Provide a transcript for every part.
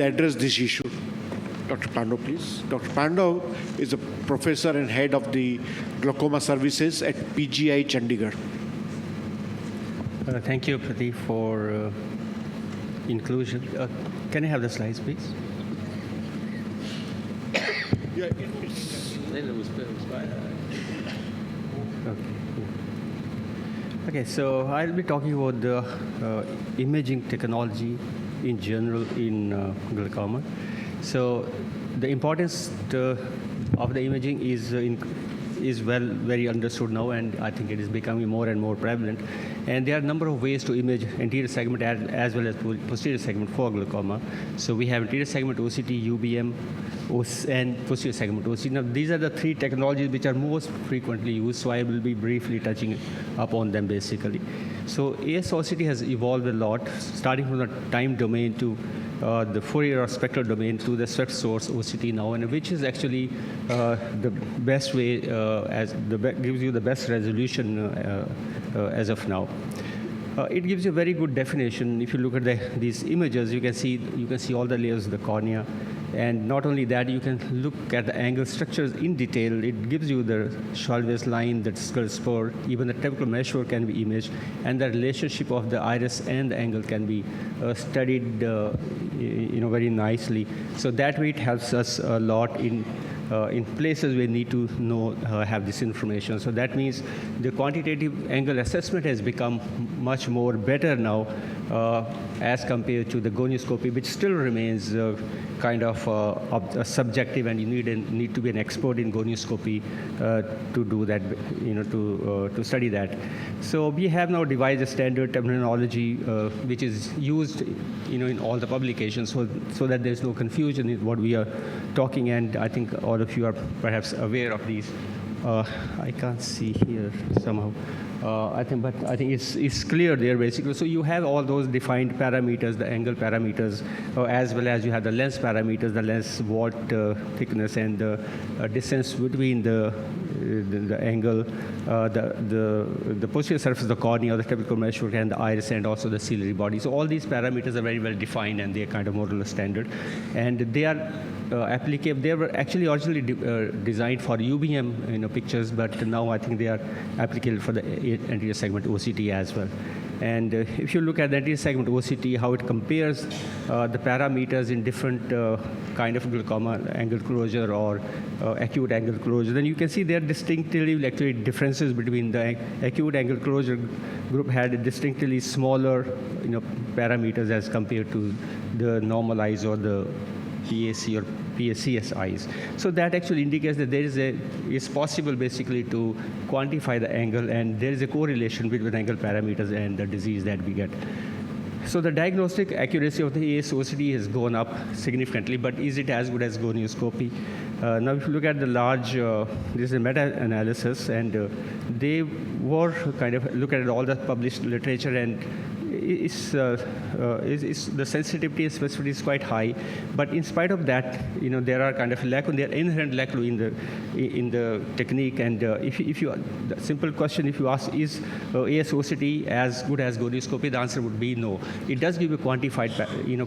address this issue. Dr. Pandav, please. Dr. Pandav is a professor and head of the glaucoma services at PGI Chandigarh. Thank you, Pradeep, for inclusion. Can I have the slides, please? Yeah, it's... Okay, so I'll be talking about the imaging technology in general in glaucoma. So the importance of the imaging is very understood now, and I think it is becoming more and more prevalent. And there are a number of ways to image anterior segment as well as posterior segment for glaucoma. So we have anterior segment OCT, UBM, and posterior segment OCT. Now, these are the three technologies which are most frequently used, so I will be briefly touching upon them basically. So AIOC has evolved a lot, starting from the time domain to the Fourier or spectral domain to the swept source OCT now, and which is actually the best way, gives you the best resolution as of now. It gives you a very good definition. If you look at these images, you can see all the layers of the cornea. And not only that, you can look at the angle structures in detail. It gives you the Chalvez line, the skull spur, even the temporal measure can be imaged, and the relationship of the iris and the angle can be studied very nicely. So that way it helps us a lot in places we need to have this information. So that means the quantitative angle assessment has become much more better now as compared to the gonioscopy, which still remains kind of subjective, and you need to be an expert in gonioscopy to do that, to study that. So we have now devised a standard terminology which is used, in all the publications, so that there's no confusion in what we are talking. And I think all of you are perhaps aware of these. I can't see here somehow. I think it's clear there basically. So you have all those defined parameters, the angle parameters, as well as you have the lens parameters, the lens vault thickness, and the distance between the angle, the posterior surface of the cornea, the typical measure, and the iris, and also the ciliary body. So all these parameters are very well defined, and they are kind of more or less standard, and they are applicable. They were actually originally designed for UBM pictures, but now I think they are applicable for the anterior segment OCT as well. And if you look at the anterior segment OCT, how it compares the parameters in different kind of glaucoma, angle closure or acute angle closure, then you can see there are distinctly actually differences between the acute angle closure group had distinctly smaller parameters as compared to the normal eyes or the PAC or PSCS eyes. So that actually indicates that it's possible basically to quantify the angle, and there is a correlation between angle parameters and the disease that we get. So the diagnostic accuracy of the AIOC has gone up significantly, but is it as good as gonioscopy? Now, if you look at the large, this is a meta-analysis, and they were kind of look at all the published literature, and the sensitivity and specificity is quite high, but in spite of that, there are kind of inherent lack in the technique. And the simple question, if you ask, is AIOC as good as gonioscopy? The answer would be no. It does give you quantified,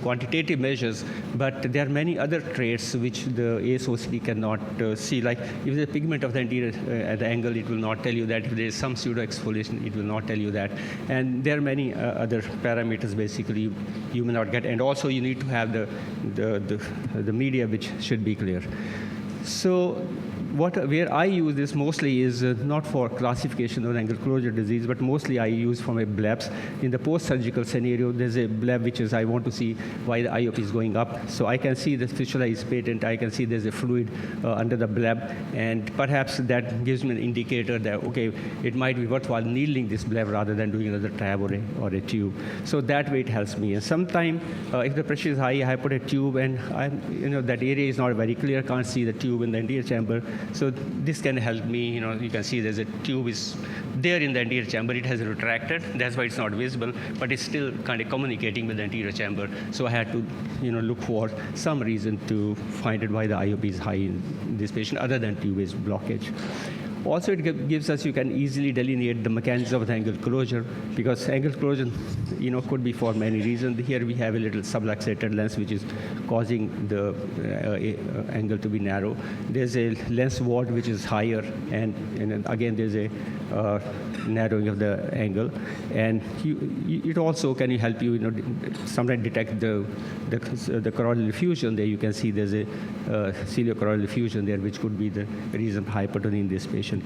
quantitative measures, but there are many other traits which the AIOC cannot see. Like if the pigment of the anterior at the angle, it will not tell you that. If there is some pseudo exfoliation, it will not tell you that. And there are many other parameters basically you may not get, and also you need to have the media which should be clear. So where I use this mostly is not for classification of angle closure disease, but mostly I use for my blebs. In the post-surgical scenario, there's a bleb which is I want to see why the IOP is going up. So I can see the fistula is patent. I can see there's a fluid under the bleb, and perhaps that gives me an indicator that, okay, it might be worthwhile needling this bleb rather than doing another tab or a tube. So that way it helps me. And sometimes if the pressure is high, I put a tube, and that area is not very clear. Can't see the tube in the anterior chamber. So this can help me. You can see there's a tube is there in the anterior chamber. It has retracted. That's why it's not visible, but it's still kind of communicating with the anterior chamber. So I had to, look for some reason to find out why the IOP is high in this patient, other than tube-based blockage. Also, it gives us, you can easily delineate the mechanism of the angle closure, because angle closure, could be for many reasons. Here we have a little subluxated lens, which is causing the angle to be narrow. There's a lens ward, which is higher, and again, there's a narrowing of the angle. And it also can help you, sometimes detect the choroidal effusion. There you can see there's a ciliochoroidal effusion there, which could be the reason for hypertony in this patient.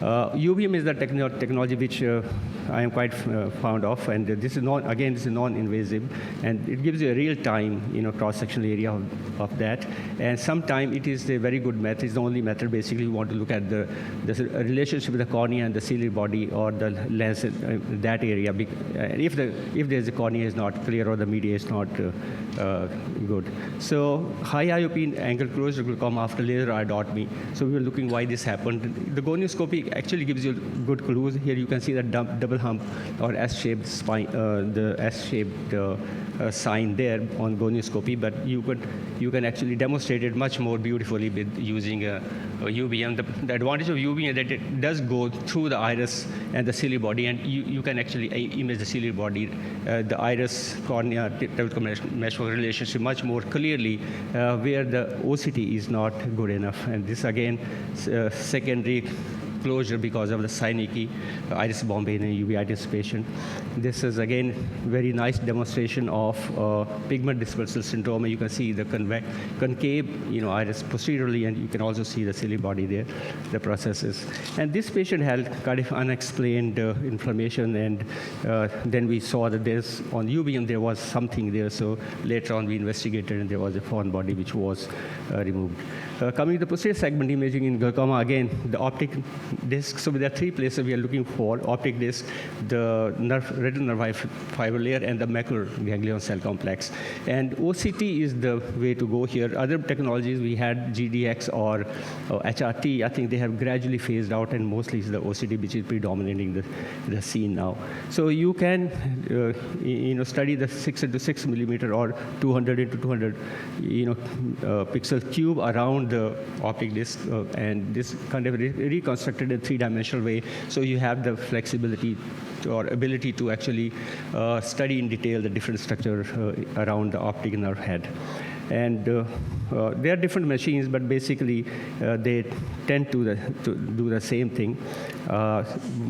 UVM is the technology which I am quite fond of, and this is non-invasive, and it gives you a real-time, cross-sectional area of that. And sometimes it is a very good method. It's the only method. Basically, you want to look at the relationship with the cornea and the ciliary body or the lens in that area. And if there's a cornea is not clear or the media is not good. So high IOP angle closure glaucoma after laser iridotomy. So we were looking why this happened. The gonioscopy actually gives you good clues. Here you can see the double hump or S-shaped spine, the S-shaped sign there on gonioscopy, but you can actually demonstrate it much more beautifully with using a UVM. The advantage of UVM is that it does go through the iris and the ciliary body, and you can actually image the ciliary body, the iris cornea typical mesh relationship much more clearly, where the OCT is not good enough. And this again secondary closure because of the synecdoche, iris bombay in a uveitis patient. This is again very nice demonstration of pigment dispersal syndrome. You can see the concave, iris posteriorly, and you can also see the ciliary body there, the processes. And this patient had kind of unexplained inflammation, and then we saw that there's on UVM there was something there. So later on we investigated, and there was a foreign body which was removed. Coming to the posterior segment imaging in glaucoma, again, the optic disc. So there are three places we are looking for: optic disc, the retinal nerve fiber layer, and the macular ganglion cell complex. And OCT is the way to go here. Other technologies, we had GDX or HRT. I think they have gradually phased out, and mostly it's the OCT which is predominating the scene now. So you can study the 6 into 6 millimeter or 200 into 200 pixel cube around the optic disc, and this kind of reconstructed in three-dimensional way. So you have the flexibility or ability to actually study in detail the different structure around the optic nerve head. And there are different machines, but basically they tend to do the same thing.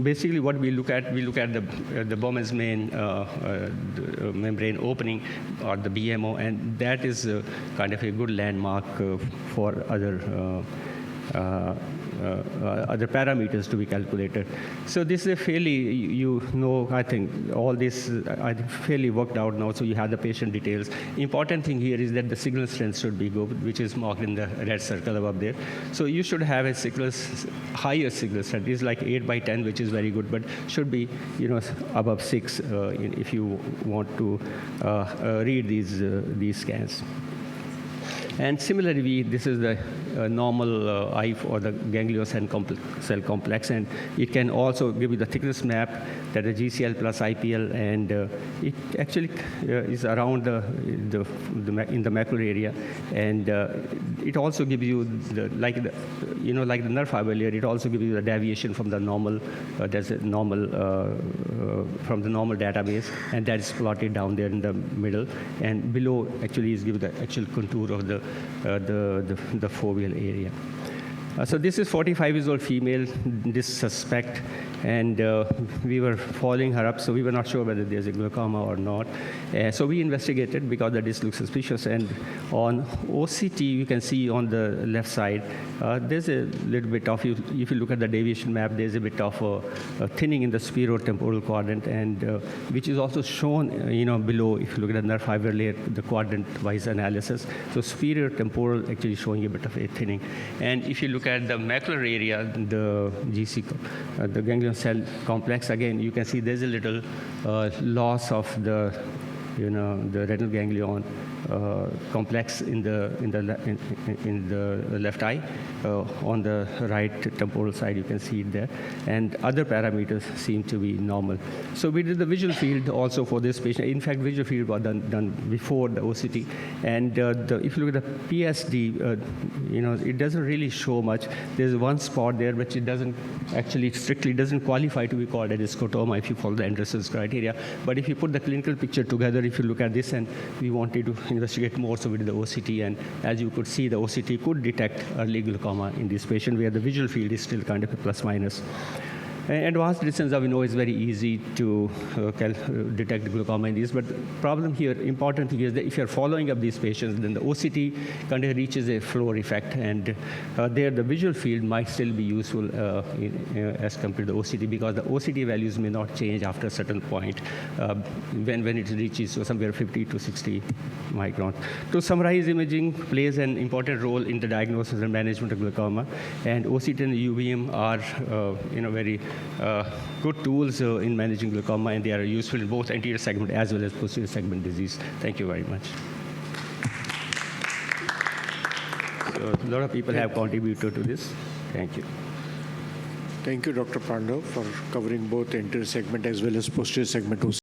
Basically, what we look at the Bowman's main membrane opening, or the BMO, and that is kind of a good landmark for other parameters to be calculated. So this is a fairly, I think all this fairly worked out now. So you have the patient details. Important thing here is that the signal strength should be good, which is marked in the red circle above there. So you should have a higher signal strength. It's like 8/10, which is very good, but should be above 6 if you want to read these scans. And similarly, this is the normal eye or the ganglion cell complex, and it can also give you the thickness map, that is GCL plus IPL, and it actually is around in the macular area, and it also gives you like the nerve fiber layer. It also gives you the deviation from the normal. There's a normal from the normal database, and that is plotted down there in the middle, and below actually is give the actual contour of the foveal area. So this is 45 years old female, this suspect, and we were following her up, so we were not sure whether there's a glaucoma or not. So we investigated because the disc looks suspicious, and on OCT, you can see on the left side, there's a little bit of, if you look at the deviation map, there's a bit of a thinning in the superior-temporal quadrant, and which is also shown, below, if you look at the nerve fiber layer, the quadrant-wise analysis. So superior-temporal actually showing a bit of a thinning. And if you look at the macular area, the GC, the ganglion cell complex, again, you can see there's a little loss of the the retinal ganglion complex in the left eye. On the right temporal side, you can see it there. And other parameters seem to be normal. So we did the visual field also for this patient. In fact, visual field was done before the OCT. And if you look at the PSD, it doesn't really show much. There's one spot there, which it doesn't actually strictly doesn't qualify to be called a scotoma if you follow the Anderson's criteria. But if you put the clinical picture together, if you look at this, and we wanted to investigate more, so we did the OCT. And as you could see, the OCT could detect early glaucoma in this patient, where the visual field is still kind of a plus minus. Advanced distance, we know, is very easy to detect glaucoma in these. But the problem here, important thing is that if you're following up these patients, then the OCT kind of reaches a floor effect. And there, the visual field might still be useful as compared to the OCT, because the OCT values may not change after a certain point when it reaches somewhere 50 to 60 microns. To summarize, imaging plays an important role in the diagnosis and management of glaucoma. And OCT and UVM are very good tools in managing glaucoma, and they are useful in both anterior segment as well as posterior segment disease. Thank you very much. So a lot of people have contributed to this. Thank you. Thank you, Dr. Pandav, for covering both anterior segment as well as posterior segment OCT.